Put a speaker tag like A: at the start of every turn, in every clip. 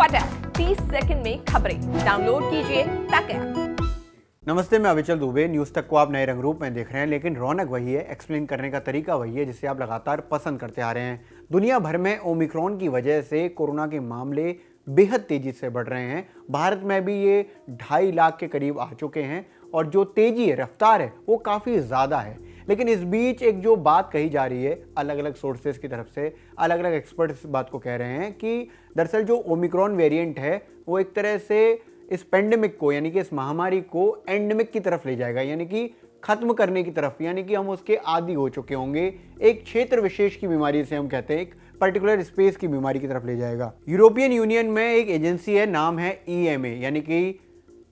A: फटाफट 30 सेकंड में खबरें डाउनलोड कीजिए तक ऐप।
B: नमस्ते, मैं अविचल दुबे। न्यूज़ तक को आप नए रंग रूप में देख रहे हैं, लेकिन रौनक वही है, एक्सप्लेन करने का तरीका वही है जिसे आप लगातार पसंद करते आ रहे हैं। दुनिया भर में ओमिक्रॉन की वजह से कोरोना के मामले बेहद तेजी से बढ़ रहे हैं। भारत में भी ये 2.5 लाख के करीब आ चुके हैं और जो तेजी है, रफ्तार है, वो काफ़ी ज़्यादा है। लेकिन इस बीच एक जो बात कही जा रही है अलग अलग सोर्सेज की तरफ से, अलग अलग एक्सपर्ट इस बात को कह रहे हैं कि दरअसल जो ओमिक्रॉन वेरिएंट है वो एक तरह से इस पेंडेमिक को, यानी कि इस महामारी को एंडेमिक की तरफ ले जाएगा, यानी कि खत्म करने की तरफ, यानी कि हम उसके आदी हो चुके होंगे। एक क्षेत्र विशेष की बीमारी से हम कहते हैं, एक पर्टिकुलर स्पेस की बीमारी की तरफ ले जाएगा। यूरोपियन यूनियन में एक एजेंसी है, नाम है EMA, यानी कि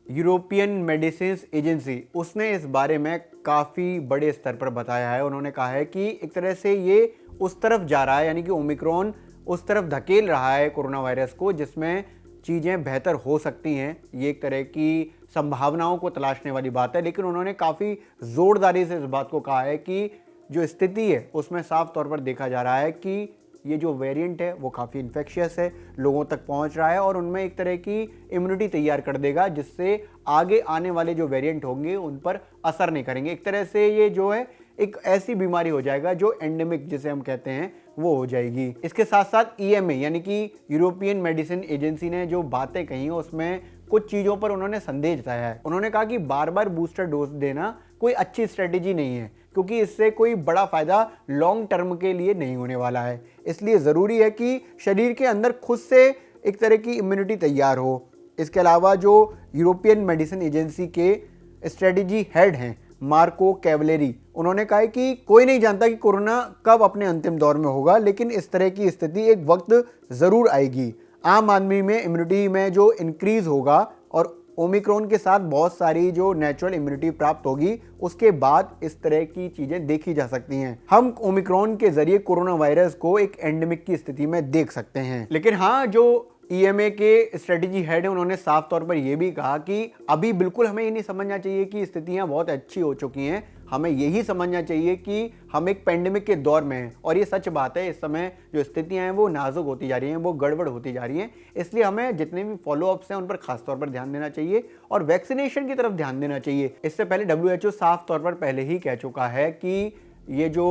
B: यूरोपियन मेडिसिन एजेंसी। उसने इस बारे में काफ़ी बड़े स्तर पर बताया है। उन्होंने कहा है कि एक तरह से ये उस तरफ जा रहा है, यानी कि ओमिक्रॉन उस तरफ धकेल रहा है कोरोना वायरस को, जिसमें चीज़ें बेहतर हो सकती हैं। ये एक तरह की संभावनाओं को तलाशने वाली बात है, लेकिन उन्होंने काफ़ी ज़ोरदारी से इस बात को कहा है कि जो स्थिति है उसमें साफ तौर पर देखा जा रहा है कि ये जो वेरिएंट है वो काफ़ी इन्फेक्शियस है, लोगों तक पहुंच रहा है और उनमें एक तरह की इम्यूनिटी तैयार कर देगा, जिससे आगे आने वाले जो वेरिएंट होंगे उन पर असर नहीं करेंगे। एक तरह से ये जो है एक ऐसी बीमारी हो जाएगा जो एंडेमिक जिसे हम कहते हैं वो हो जाएगी। इसके साथ साथ EMA यानी कि यूरोपियन मेडिसिन एजेंसी ने जो बातें कही उसमें कुछ चीज़ों पर उन्होंने संदेह जताया है। उन्होंने कहा कि बार बार बूस्टर डोज देना कोई अच्छी स्ट्रेटेजी नहीं है, क्योंकि इससे कोई बड़ा फायदा लॉन्ग टर्म के लिए नहीं होने वाला है। इसलिए ज़रूरी है कि शरीर के अंदर खुद से एक तरह की इम्यूनिटी तैयार हो। इसके अलावा जो यूरोपियन मेडिसिन एजेंसी के स्ट्रेटेजी हेड हैं मार्को कैवलेरी, उन्होंने कहा कि कोई नहीं जानता कि कोरोना कब अपने अंतिम दौर में होगा, लेकिन इस तरह की स्थिति एक वक्त ज़रूर आएगी। आम आदमी में इम्यूनिटी में जो इंक्रीज होगा और ओमिक्रॉन के साथ बहुत सारी जो नेचुरल इम्यूनिटी प्राप्त होगी, उसके बाद इस तरह की चीज़ें देखी जा सकती हैं। हम ओमिक्रॉन के जरिए कोरोना वायरस को एक एंडेमिक की स्थिति में देख सकते हैं। लेकिन हाँ, जो EMA के स्ट्रेटेजी हेड है उन्होंने साफ तौर पर यह भी कहा कि अभी बिल्कुल हमें ये नहीं समझना चाहिए कि स्थितियां बहुत अच्छी हो चुकी हैं। हमें यही समझना चाहिए कि हम एक पेंडेमिक के दौर में हैं और ये सच बात है। इस समय जो स्थितियां हैं वो नाजुक होती जा रही हैं, वो गड़बड़ होती जा रही हैं। इसलिए हमें जितने भी फॉलोअप्स हैं उन पर खास तौर पर ध्यान देना चाहिए और वैक्सीनेशन की तरफ ध्यान देना चाहिए। इससे पहले WHO साफ तौर पर पहले ही कह चुका है कि ये जो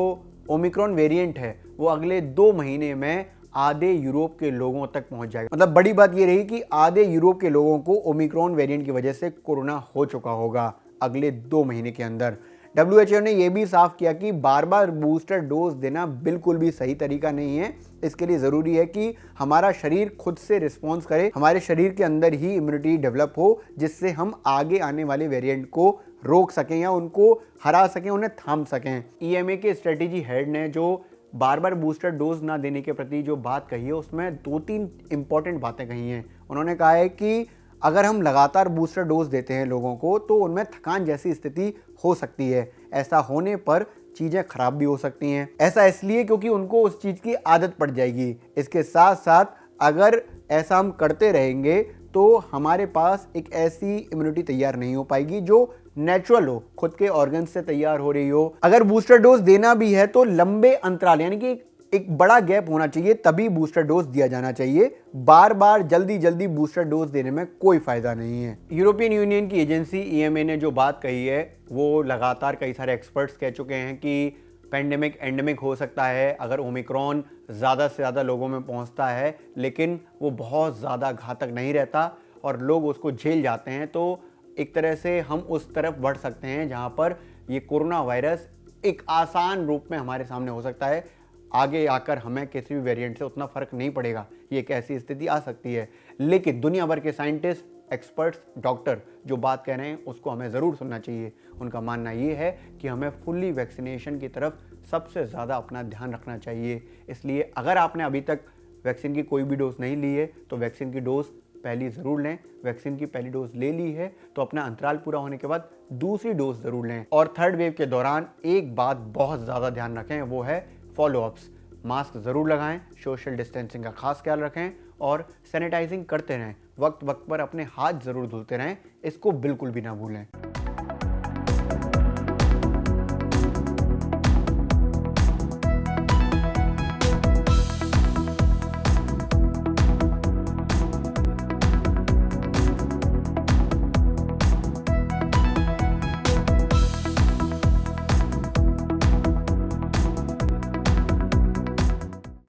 B: ओमिक्रॉन वेरिएंट है वो अगले 2 महीने में आधे यूरोप के लोगों तक पहुंच जाएगा। मतलब बड़ी बात ये रही कि आधे यूरोप के लोगों को ओमिक्रॉन वेरिएंट की वजह से कोरोना हो चुका होगा अगले 2 महीने के अंदर। WHO ने यह भी साफ किया कि बार बार बूस्टर डोज देना बिल्कुल भी सही तरीका नहीं है। इसके लिए ज़रूरी है कि हमारा शरीर खुद से रिस्पॉन्स करे, हमारे शरीर के अंदर ही इम्यूनिटी डेवलप हो, जिससे हम आगे आने वाले वेरिएंट को रोक सकें या उनको हरा सकें, उन्हें थाम सकें। EMA के स्ट्रेटेजी हेड ने जो बार बार बूस्टर डोज ना देने के प्रति जो बात कही है उसमें 2-3 इंपॉर्टेंट बातें कही हैं। उन्होंने कहा है कि अगर हम लगातार बूस्टर डोज देते हैं लोगों को तो उनमें थकान जैसी स्थिति हो सकती है। ऐसा होने पर चीज़ें खराब भी हो सकती हैं। ऐसा इसलिए क्योंकि उनको उस चीज़ की आदत पड़ जाएगी। इसके साथ साथ अगर ऐसा हम करते रहेंगे तो हमारे पास एक ऐसी इम्यूनिटी तैयार नहीं हो पाएगी जो नेचुरल हो, खुद के ऑर्गन से तैयार हो रही हो। अगर बूस्टर डोज देना भी है तो लंबे अंतराल, यानी कि एक बड़ा गैप होना चाहिए, तभी बूस्टर डोज दिया जाना चाहिए। बार बार जल्दी जल्दी बूस्टर डोज देने में कोई फायदा नहीं है। यूरोपियन यूनियन की एजेंसी EMA ने जो बात कही है वो लगातार कई सारे एक्सपर्ट्स कह चुके हैं कि पेंडेमिक एंडेमिक हो सकता है अगर ओमिक्रॉन ज़्यादा से ज़्यादा लोगों में पहुंचता है, लेकिन वो बहुत ज़्यादा घातक नहीं रहता और लोग उसको झेल जाते हैं। तो एक तरह से हम उस तरफ बढ़ सकते हैं जहां पर ये कोरोना वायरस एक आसान रूप में हमारे सामने हो सकता है। आगे आकर हमें किसी भी वेरिएंट से उतना फ़र्क नहीं पड़ेगा, ये एक ऐसी स्थिति आ सकती है। लेकिन दुनिया भर के साइंटिस्ट, एक्सपर्ट्स, डॉक्टर जो बात कह रहे हैं उसको हमें ज़रूर सुनना चाहिए। उनका मानना ये है कि हमें फुल्ली वैक्सीनेशन की तरफ सबसे ज़्यादा अपना ध्यान रखना चाहिए। इसलिए अगर आपने अभी तक वैक्सीन की कोई भी डोज नहीं ली है तो वैक्सीन की डोज पहली ज़रूर लें। वैक्सीन की पहली डोज ले ली है तो अपना अंतराल पूरा होने के बाद दूसरी डोज ज़रूर लें। और थर्ड वेव के दौरान एक बात बहुत ज़्यादा ध्यान रखें, वो है फॉलोअप्स। मास्क ज़रूर लगाएं, सोशल डिस्टेंसिंग का खास ख्याल रखें और सैनिटाइजिंग करते रहें। वक्त वक्त पर अपने हाथ ज़रूर धुलते रहें, इसको बिल्कुल भी ना भूलें।